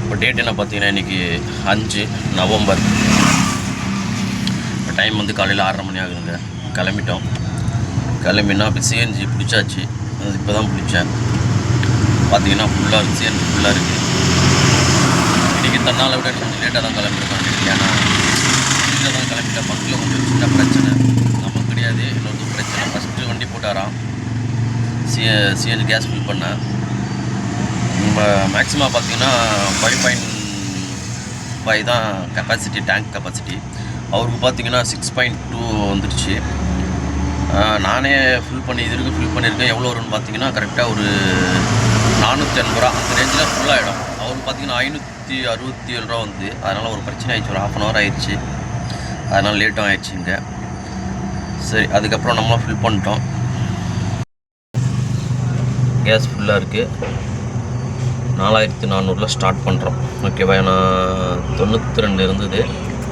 இப்போ டேட் என்ன பார்த்தீங்கன்னா இன்றைக்கி 5 நவம்பர். இப்போ டைம் வந்து காலையில் 6:30 மணி ஆகுதுங்க. கிளம்பிட்டோம். கிளம்பினா இப்போ சிஎன்ஜி பிடிச்சாச்சு. அது இப்போ தான் பிடிச்சேன். பார்த்தீங்கன்னா ஃபுல்லாக இருக்குது, சிஎன்ஜி ஃபுல்லாக இருக்குது. இன்றைக்கி தன்னால் விட கொஞ்சம் லேட்டாக தான் கிளம்பிருக்கோம். ஏன்னா லேட்டாக தான் கிளம்பிட்டேன். பக்கத்தில் கொஞ்சம் சின்ன பிரச்சனை நமக்கு கிடையாது, இன்னொரு பிரச்சனை. ஃபஸ்ட்டு வண்டி போட்டாராம், சிஎன்ஜி கேஸ் ஃபில் பண்ணேன். நம்ம மேக்ஸிமம் பார்த்தீங்கன்னா 5.5 தான் கெப்பாசிட்டி, டேங்க் கெப்பாசிட்டி. அவருக்கு பார்த்தீங்கன்னா 6.2 வந்துடுச்சு. நானே ஃபில் பண்ணியிருக்கேன். எவ்வளோ வரும்னு பார்த்தீங்கன்னா கரெக்டாக ஒரு 480 ரூபா அந்த ரேஞ்சில் ஃபுல்லாகிடும். அவருக்கு பார்த்தீங்கன்னா 567 ரூபா வந்து. அதனால் ஒரு பிரச்சனை ஆயிடுச்சு. ஒரு 1/2 hour ஆயிடுச்சு. அதனால் லேட்டும் ஆயிடுச்சுங்க. சரி, அதுக்கப்புறம் நம்மளாம் ஃபில் பண்ணிட்டோம். கேஸ் ஃபுல்லாக இருக்குது. 4400 ஸ்டார்ட் பண்ணுறோம். ஓகேவா? நான் 92 இருந்தது.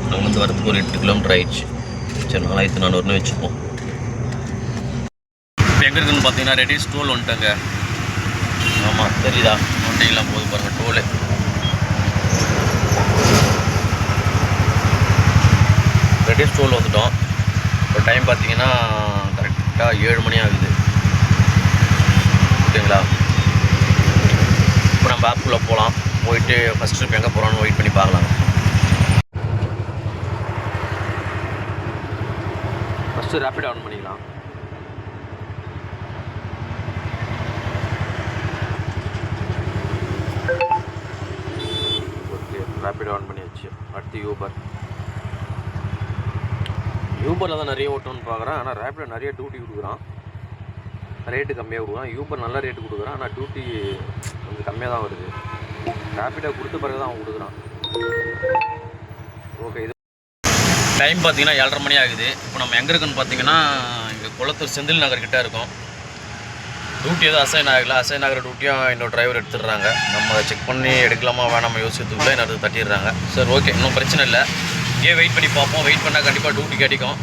அங்கேருந்து வரத்துக்கு ஒரு 8 கிலோமீட்டர் ஆயிடுச்சு. சரி, 4400 வச்சுப்போம். இப்போ எங்கே இருக்குதுன்னு பார்த்தீங்கன்னா ரெடி ஸ்டோல் வந்துட்டேங்க. ஆமாம், தெரியுதா? வண்டியெல்லாம் போது பாருங்கள், டோலு. ரெடி ஸ்டோல் வந்துட்டோம். இப்போ டைம் பார்த்தீங்கன்னா கரெக்டாக 7 மணி ஆகுது. ஓகேங்களா? இப்போ நம்ம ஆப்புக்குள்ளே போகலாம். போயிட்டு ஃபஸ்ட் ட்ரிப் எங்கே போகிறோன்னு வெயிட் பண்ணி பார்க்கலாம். ஃபஸ்ட்டு ரேப்பிட் ஆன் பண்ணிக்கலாம். ஓகே, ரேப்பிட் ஆன் பண்ணியாச்சு. அடுத்து யூபரில் தான் நிறைய ஓட்டணும்னு பார்க்குறேன். ஆனால் ரேப்பிட் நிறைய டியூட்டி கொடுக்குறான். ரேட்டு கம்மியாக கொடுக்குறான். யூபர் நல்ல ரேட்டு கொடுக்குறான். ஆனால் டியூட்டி கொஞ்சம் கம்மியாக தான் வருது. ரேப்பிடாக கொடுத்த பிறகு தான் அவன் கொடுக்குறான். ஓகே, இது டைம் பார்த்தீங்கன்னா 7:30 மணி ஆகுது. இப்போ நம்ம எங்கே இருக்குன்னு பார்த்தீங்கன்னா இங்கே குளத்தூர் செந்தில் நகர் கிட்டே இருக்கோம். டியூட்டி எதுவும் அசைன் ஆகிற டியூட்டியும் இன்னொரு டிரைவர் எடுத்துடுறாங்க. நம்ம அதை செக் பண்ணி எடுக்கலாமா வேணாமல் யோசிக்கிறதுக்குள்ளே இன்னொரு தட்டிடுறாங்க. சரி, ஓகே, இன்னும் பிரச்சனை இல்லை. இங்கே வெயிட் பண்ணி பார்ப்போம். வெயிட் பண்ணால் கண்டிப்பாக டியூட்டி கிடைக்கும்.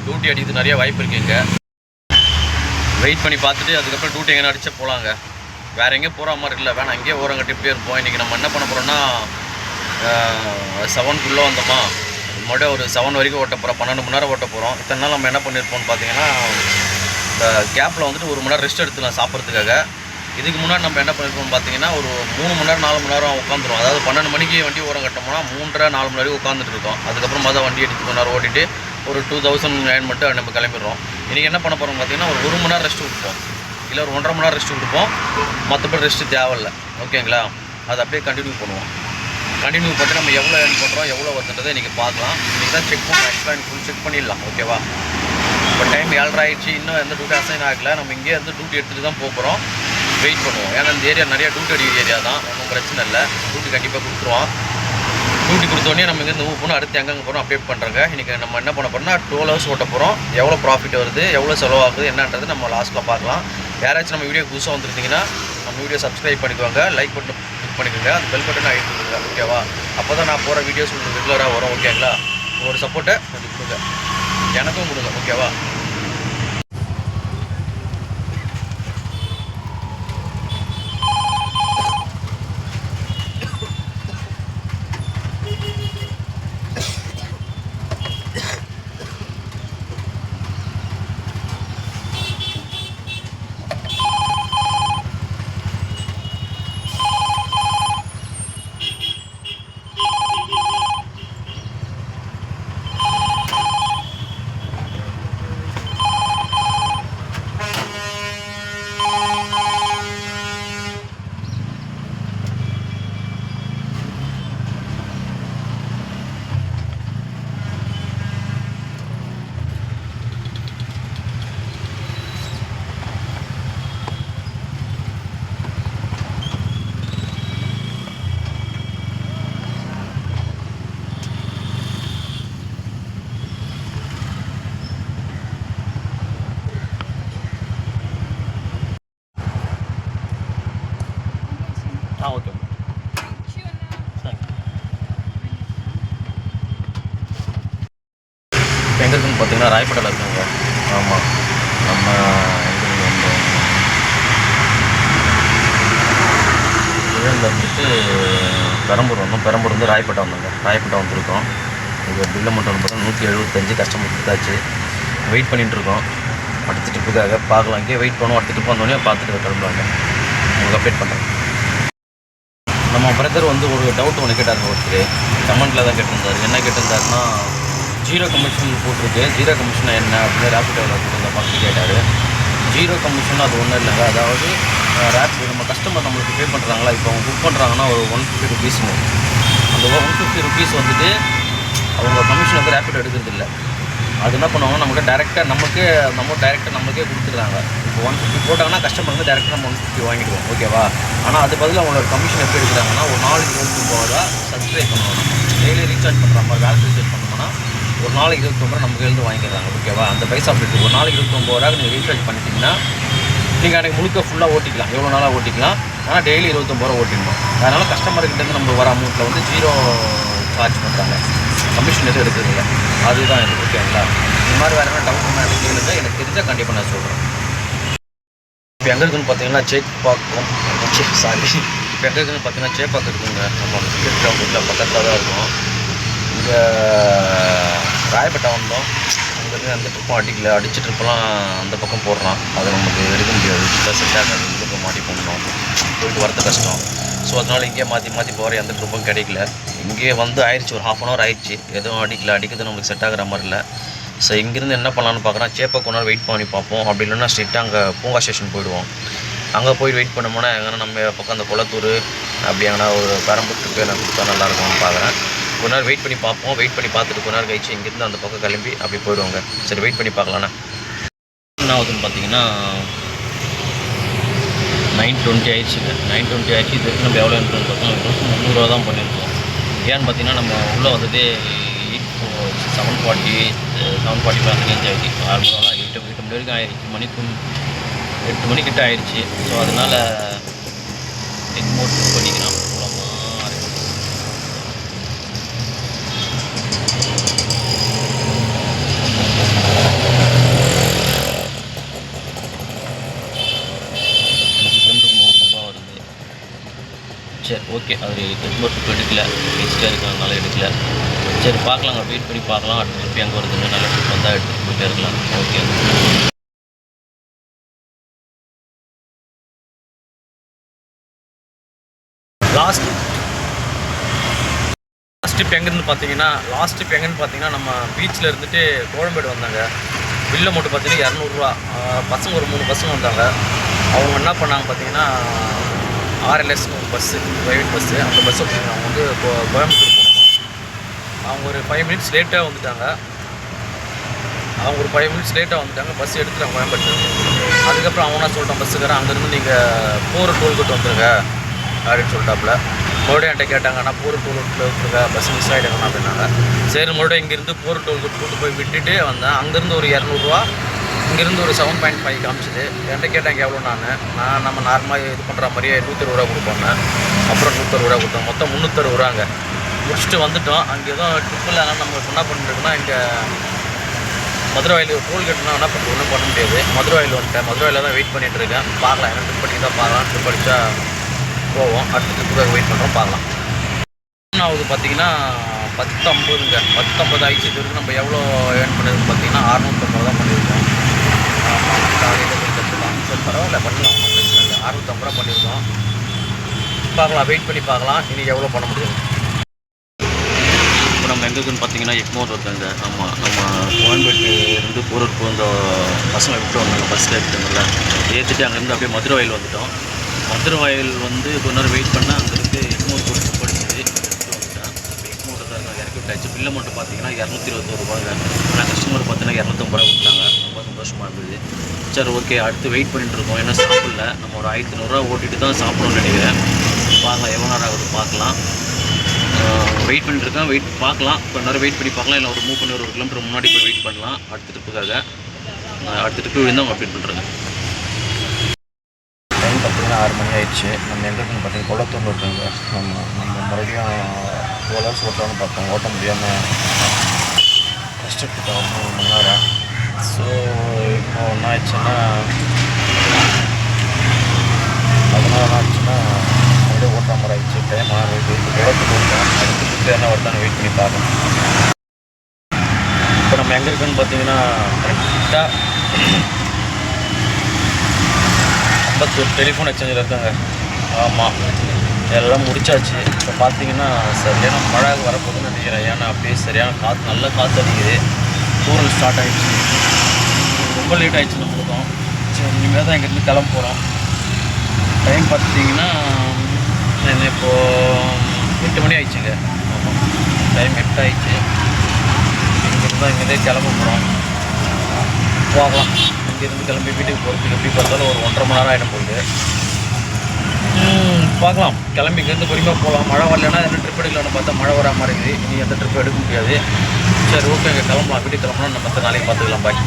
டியூட்டி அடிக்கிறது நிறைய வாய்ப்பு இருக்குது. இங்கே வெயிட் பண்ணி பார்த்துட்டு அதுக்கப்புறம் டியூட்டி எங்கே அடிச்சா போகலாங்க. வேறு எங்கேயும் போகிற மாதிரி இல்லை. வேணாம், அங்கேயே ஓரம் கட்டிகிட்டே இருப்போம். இன்றைக்கி நம்ம என்ன பண்ண போகிறோம்னா 7க்குள்ளே வந்தோமா, மறுபடியும் ஒரு 7 வரைக்கும் ஓட்ட போகிறோம். 12 மணி நேரம் ஓட்ட போகிறோம். இத்தனை நாள் நம்ம என்ன பண்ணியிருப்போம்னு பார்த்தீங்கன்னா இந்த கேப்பில் வந்துட்டு 1 மணி நேரம் ரெஸ்ட் எடுத்துக்கலாம் சாப்பிட்றதுக்காக. இதுக்கு முன்னாடி நம்ம என்ன பண்ணியிருப்போம்னு பார்த்தீங்கன்னா ஒரு 3 மணி நேரம் 4 மணி நேரம் உட்காந்துரும். அதாவது 12 மணிக்கு வண்டி ஓரம் கட்டோம்னா 3:30-4 மணி வரைக்கும் உட்காந்துட்டு இருக்கோம். அதுக்கப்புறமா தான் வண்டி எடுத்து கொஞ்ச நேரம் ஓட்டிட்டு ஒரு 2000 ஏர்ன் மட்டும் நம்ம கிளம்பிடுறோம். இன்றைக்கி என்ன பண்ண போகிறோம் பார்த்தீங்கன்னா ஒரு 1 மணி நேரம் ரெஸ்ட் கொடுப்போம், இல்லை ஒரு 1.5 மணி நேரம் ரெஸ்ட் கொடுப்போம். மற்றபடி ரெஸ்ட்டு தேவையில்லை. ஓகேங்களா? அதை அப்படியே கண்டினியூ பண்ணுவோம். கண்டினியூ பண்ணிட்டு நம்ம எவ்வளோ ஏர்ன் பண்ணுறோம், எவ்வளோ வருதுன்றதை இன்றைக்கி பார்க்கலாம். இன்றைக்கி தான் செக் பண்ணலாம். ஆக்சுவலாக எனக்கு ஃபுல் செக் பண்ணிடலாம். ஓகேவா? இப்போ டைம் 7:30 ஆகிடுச்சு. இன்னும் எந்த டியூட்டி அசைன் ஆகலை. நம்ம இங்கே இருந்து டியூட்டி எடுத்துகிட்டு தான் போகிறோம். வெயிட் பண்ணுவோம். ஏன்னா இந்த ஏரியா நிறையா டியூட்டி அடிக்கிற ஏரியா தான். ஒன்றும் பிரச்சனை இல்லை. டியூட்டி கண்டிப்பாக கொடுத்துருவோம். டியூட்டி கொடுத்தோடனே நம்ம இங்கேருந்து மூவ் பண்ணோம். அடுத்து எங்கே போகிறோம் அப்டேட் பண்ணுறாங்க. இன்றைக்கி நம்ம என்ன பண்ண போகிறோம்னா 12 hours ஓட்ட போகிறோம். எவ்வளோ ப்ராஃபிட் வருது, எவ்வளோ செலவாகுது என்னன்றது நம்ம லாஸ்ட்டில் பார்க்கலாம். யாராச்சும் நம்ம வீடியோ புதுசாக வந்துருந்தீங்கன்னா நம்ம வீடியோ சப்ஸ்கிரைப் பண்ணிக்குவாங்க, லைக் பட்டன் கிளிக் பண்ணிக்கோங்க, அந்த பெல் பட்டன் அழுத்திடுங்க. ஓகேவா? அப்போ தான் நான் போகிற வீடியோஸ் உங்களுக்கு ரெகுலராக வரும். ஓகேங்களா? ஒரு சப்போர்ட்டை கொஞ்சம் கொடுங்க, எனக்கும் கொடுங்க. ஓகேவா? ஓகே. எங்கே இருக்குன்னு பார்த்தீங்கன்னா ராயப்பேட்டையில் இருக்குங்க. ஆமாம், நம்ம எங்கே வந்தோம் வந்துட்டு பெரம்பூர் வந்தோம். பெரம்பூர் வந்து ராயப்பேட்டை வந்தோங்க. ராயப்பேட்டை வந்திருக்கோம். இது பில்லை மட்டும் வந்து பார்த்தா 175 கஸ்டமர் கொடுத்தாச்சு. வெயிட் பண்ணிகிட்ருக்கோம் அடுத்த ட்ரிப்புக்காக. பார்க்கலாம், இங்கேயே வெயிட் பண்ணுவோம். அடுத்த ட்ரிப் வந்தோடனே பார்த்துட்டு கிளம்புவாங்க. உங்களுக்கு அப்டேட் பண்ணுறேன். நம்ம பிரதர் வந்து ஒரு டவுட் ஒன்று கேட்டாருங்க. ஒருத்தர் கமெண்ட்டில் தான் கேட்டிருந்தார். என்ன கேட்டிருந்தாருன்னா, ஜீரோ கமிஷன் போட்டிருக்கு, ஜீரோ கமிஷன் என்ன அப்படின்னு ரேபிடோவில் போட்டிருந்த பார்த்து கேட்டார். ஜீரோ கமிஷன் அது ஒன்றும் இல்லைங்க. அதாவது ரேபிடோ நம்ம கஸ்டமர் நம்மளுக்கு பே பண்ணுறாங்களா, இப்போ அவங்க புக் பண்ணுறாங்கன்னா ஒரு 150 ருபீஸ்னு. அந்த 150 ருபீஸ் வந்துட்டு அவங்க கமிஷன் வந்து ரேபிடோ எடுக்கிறது இல்லை. அது என்ன பண்ணுவாங்க, நமக்கு டேரெக்டாக நம்மளுக்கே கொடுத்துட்றாங்க. இப்போ 150 போட்டாங்கன்னா கஸ்டமர் வந்து டேரெக்டாக நம்ம 150 வாங்கிடுவோம், ஓகேவா. ஆனால் அது பதில் அவங்களோட கமிஷன் எப்படி எடுக்கிறாங்கன்னா, ஒரு நாளைக்கு 29 ரூபா சப்ஸ்கிரைப் பண்ணுவோம். நம்ம டெய்லி ரீசார்ஜ் பண்ணுற மாதிரி வேலை ரீசார்ஜ் பண்ணோம்னா ஒரு நாளைக்கு 29 ரூபா நமக்கு எழுந்து வாங்கிடுறாங்க, ஓகேவா. அந்த பைசா அப்படி ஒரு நாளைக்கு 29 ரூபா நீங்கள் ரீசார்ஜ் பண்ணிட்டீங்கன்னா நீங்கள் அன்றைக்கி முழுக்க ஃபுல்லாக ஓட்டிக்கலாம், எவ்வளோ நாளாக ஓட்டிக்கலாம். ஆனால் டெய்லி 29 ரூபா ஓட்டிடணும். அதனால் கஸ்டமர்கிட்டேருந்து நம்ம வர அமௌண்ட்டில் வந்து ஜீரோ சார்ஜ் பண்ணுறாங்க, கமிஷன் எதுவும் எடுக்கிறதில்ல. அதுதான் இது, ஓகேங்களா. இந்த மாதிரி வேறு என்ன டவுட் எனக்கு கேளுங்க, எனக்கு தெரிஞ்சால் கண்டிப்பாக நான் சொல்கிறேன். இப்போ எங்கே இருக்குதுன்னு பார்த்தீங்கன்னா சேப்பாக்கம், இப்போ எங்கே இருக்குதுன்னு பார்த்தீங்கன்னா சேப்பாக்கம் இருக்குதுங்க. நம்ம கிரிக்கெட் கிரவுண்டில் பக்கத்தில் தான் இருக்கும். இங்கே ராயப்பேட்டை வந்தோம். அங்கேருந்து அந்த ட்ரிப்பும் அடித்த ட்ரிப்பெல்லாம் அந்த பக்கம் போடுறான். அதை நமக்கு எடுக்க முடியாது, செட் ஆகாது. இதுக்கு மாட்டி போடணும், போயிட்டு வரது கஷ்டம். ஸோ அதனால் இங்கேயே மாற்றி போகிற எந்த ட்ரிப்பும் கிடைக்கல. இங்கேயே வந்து ஆயிடுச்சு, ஒரு ½ hour ஆயிடுச்சு. எதுவும் அடிக்கிறது நம்மளுக்கு செட் ஆகிற மாதிரி இல்லை. ஸோ இங்கேருந்து என்ன பண்ணலான்னு பார்க்குறேன், சேப்பாக்கம் கொஞ்ச நேரம் வெயிட் பண்ணி பார்ப்போம். அப்படி இல்லைன்னா ஸ்ட்ரெயிட்டாக அங்கே பூங்கா ஸ்டேஷன் போயிடுவோம். அங்கே போய் வெயிட் பண்ணோம்னா எங்கன்னா நம்ம பக்கம் அந்த குளத்தூர் அப்படி எங்கன்னா ஒரு பெரம்பூர் ட்ரிப்பு எனக்கு கொடுத்தா நல்லாயிருக்கும்னு பார்க்குறேன். கொஞ்ச நேரம் வெயிட் பண்ணி பார்ப்போம். வெயிட் பண்ணி பார்த்துட்டு கொஞ்ச நேரம் கழிச்சு இங்கேருந்து அந்த பக்கம் கிளம்பி அப்படி போயிடுவாங்க. சரி, வெயிட் பண்ணி பார்க்கலாண்ணா. என்ன ஆகுதுன்னு பார்த்தீங்கன்னா 9:20 ஆயிடுச்சுங்க. 9:20 ஆயிடுச்சு. இது வரைக்கும் நம்ம எவ்வளோ இருக்குன்னு பார்த்தோம், 300 ரூபா தான் பண்ணியிருக்கோம். ஏன்னு பார்த்தீங்கன்னா நம்ம உள்ளே வந்ததே 7:40 அந்த ரேஞ்ச் ஆகிடுச்சு. 6 மணி 8 மணி வரைக்கும் ஆயிடுச்சு. 8 மணிக்கிட்ட ஆயிடுச்சு. ஸோ அதனால் எக்மோட் பண்ணிக்கலாம் மூலமாக. சரி, ஓகே. அது எக்மோட் எடுக்கல, வேஸ்ட்டாக இருக்கிறதுனால எடுக்கல. சரி, பார்க்கலாங்க, வெயிட் பண்ணி பார்க்கலாம். அடுத்த ட்ரிப் எங்கே வருதுன்னு நல்ல ட்ரிப் வந்தால் எடுத்துகிட்டு போயிட்டே இருக்கலாம். ஓகே. லாஸ்ட் ட்ரிப் எங்கேருந்து பார்த்தீங்கன்னா நம்ம பீச்சில் இருந்துட்டு கோயம்பேடு வந்தாங்க. பில்லை மட்டும் பார்த்தீங்கன்னா 200 ரூபா. பசங்க ஒரு 3 பசங்க வந்தாங்க. அவங்க என்ன பண்ணாங்க பார்த்தீங்கன்னா, RLS ஒரு பஸ்ஸு, ப்ரைவேட் பஸ்ஸு. அந்த பஸ்ஸை அவங்க வந்து கோயம்புத்தூர் போகணுமா. அவங்க ஒரு 5 மினிட்ஸ் லேட்டாக வந்துட்டாங்க. பஸ் எடுத்துட்டாங்க கோயம்புத்தூர். அதுக்கப்புறம் அவனா சொல்லிட்டான் பஸ்ஸுக்காரன், அங்கேருந்து நீங்கள் போகிற டோல்கேட் வந்துருங்க அப்படின்னு சொல்லிட்டாப்புல. மறுபடியும் என்கிட்ட கேட்டாங்க, நான் போகிற டோல்கேட்டில் வந்துருங்க, பஸ் மிஸ் ஆகிடுங்கண்ணா அப்படின்னாங்க. சரி, மறுபடியும் இங்கேருந்து போகிற டோல்கேட் கூட்டு போய் விட்டுட்டு வந்தேன். அங்கேருந்து ஒரு 200 ரூபா, இங்கேருந்து ஒரு 7.5 காமிச்சிது. என்கிட்ட கேட்டாங்க எவ்வளோ. நம்ம நார்மலாக இது பண்ணுற மாதிரியே 120 ரூபா கொடுப்போங்க. அப்புறம் 160 ரூபா கொடுத்தோம். மொத்தம் 360 ரூபாங்க. முடிச்சுட்டு வந்துவிட்டோம். அங்கே எதுவும் ட்ரிப்பில் நம்ம என்ன பண்ணிட்டுருக்குன்னா, இங்கே மதுரவாயில் டோல்கேட்னா என்ன பண்ணுறது, ஒன்றும் பண்ண முடியாது. மதுரவாயில் வந்துட்டேன். மதுரவாயில் தான் வெயிட் பண்ணிகிட்டு இருக்கேன். பார்க்கலாம், என்ன ட்ரிப் பண்ணி தான் பார்க்கலாம். ட்ரிப் அடித்தா போவோம். அடுத்த ட்ரிப்புக்காக வெயிட் பண்ணுறோம், பார்க்கலாம். ஆகுது பார்த்தீங்கன்னா 10:50ங்க. 10:50 ஆகிடுச்சு. இது வரைக்கும் நம்ம எவ்வளோ ஏர்ன் பண்ணியிருக்கோம் பார்த்தீங்கன்னா 650 தான் பண்ணியிருக்கோம். காலையில் போய் கற்றுக்கலாம். சரி, பரவாயில்ல, பண்ணலாம், ஒன்றும் பிரச்சனை இல்லை. 650 ரூபா பண்ணியிருக்கோம். பார்க்கலாம், வெயிட் பண்ணி பார்க்கலாம் இன்றைக்கி எவ்வளோ பண்ண முடியும். இப்போ நம்ம எங்கே இருக்குன்னு பார்த்தீங்கன்னா எக்மோர் இருக்காங்க. ஆமாம், நம்ம கோயம்பேட்டிலேருந்து போகிறதுக்கு இந்த பசங்களை விட்டு வந்தாங்க. பஸ்ஸில் எடுத்துங்கள ஏற்றிட்டு அங்கேருந்து அப்படியே மதுரவாயில் வந்துவிட்டோம். மதுரவாயில் வந்து கொஞ்ச நேரம் வெயிட் பண்ணால் அங்கேருந்து எக்மோர் போட்டு படிச்சுது எடுத்துகிட்டு வந்துட்டேன். எக்மோர் தான் இறக்கி விட்டாச்சு. பில்லை மட்டும் பார்த்தீங்கன்னா 221 ரூபாங்க. ஆனால் கஸ்டமர் பார்த்தீங்கன்னா 250 ரூபா கொடுத்தாங்க. ரொம்ப சந்தோஷமாக இருந்தது. சரி, ஓகே. அடுத்து வெயிட் பண்ணிட்டு இருக்கோம். ஏன்னா சாப்பிடல. நம்ம ஒரு 1500 ரூபா ஓட்டிட்டு தான் சாப்பிடணும்னு நினைக்கிறேன். பார்க்கலாம் எவ்வளோ நேரம் ஆகுது பார்க்கலாம். வெயிட் பண்ணிட்டுருக்கேன். பார்க்கலாம். கொஞ்ச நேரம் வெயிட் பண்ணி பார்க்கலாம். இல்லை ஒரு மூவ் பண்ணி ஒரு 1 கிலோமீட்டர் முன்னாடி போய் வெயிட் பண்ணலாம் அடுத்த ட்ரிப்புக்காக. அடுத்த ட்ரிப்பு வந்து அவங்க அப்டேட் பண்ணுறாங்க. டைம் பார்த்தீங்கன்னா 6 மணி ஆயிடுச்சு. நம்ம எங்கே இருக்குன்னு பார்த்தீங்கன்னா குளத்தூரில் இருக்காங்க. நம்ம மறுபடியும் 12 ஹவர்ஸ் ஓட்டலாம்னு பார்த்தோம். ஓட்ட முடியாமல் கஷ்டப்பட்டு 1 மணி நேரம். ஸோ இப்போ என்ன ஆயிடுச்சுன்னா, அதனால் என்ன ஆச்சுன்னா மறுபடியும் ஓட்டுற மாதிரி ஆயிடுச்சு. டைம் 6 மணி குளத்துக்கு விட்டோம். அடுத்த ட்ரிப் என்ன வருதான்னு வெயிட் பண்ணி பார்க்கணும். இப்போ நம்ம எங்கே இருக்குன்னு பார்த்தீங்கன்னா கரெக்டாக அம்பத்தூர் டெலிஃபோன் எக்ஸ்சேஞ்சில் இருக்காங்க. ஆமாம், எல்லாம் முடிச்சாச்சு. இப்போ பார்த்தீங்கன்னா சரியான மழை வரப்போகுதுன்னு நினைக்கிறேன். ஏன்னா அப்படியே சரியான காற்று, நல்ல காற்று அடிக்குது. தூரல் ஸ்டார்ட் ஆகிடுச்சு. ரொம்ப லேட் ஆகிடுச்சு நம்மளுக்கும். சரி, இனிமேல் தான் இங்கேருந்து கிளம்ப போகிறோம். டைம் பார்த்தீங்கன்னா இப்போது 8 மணி ஆயிடுச்சுங்க. ஆமாம், டைம் 8 ஆயிடுச்சு. இங்கேருந்து தான் இங்கேருந்தே கிளம்ப போகிறோம். போகலாம். இங்கேருந்து கிளம்பி வீட்டுக்கு போகிறதுக்கு எப்படி பார்த்தாலும் ஒரு 1.5 மணி நேரம் ஆகிடும் போகுது. பார்க்கலாம். கிளம்பி இங்கேருந்து பொறுமையாக போகலாம். மழை வரலன்னா என்ன ட்ரிப் எடுக்கலான்னு பார்த்தா மழை வரா மாதிரி இருக்குது. இனி எந்த ட்ரிப்பும் எடுக்க முடியாது. சரி, ஓகே, இங்கே கிளம்பலாம். வீட்டுக்கு கிளம்பலாம். நம்ம நாளைக்கு பார்த்துக்கலாம். பாய்.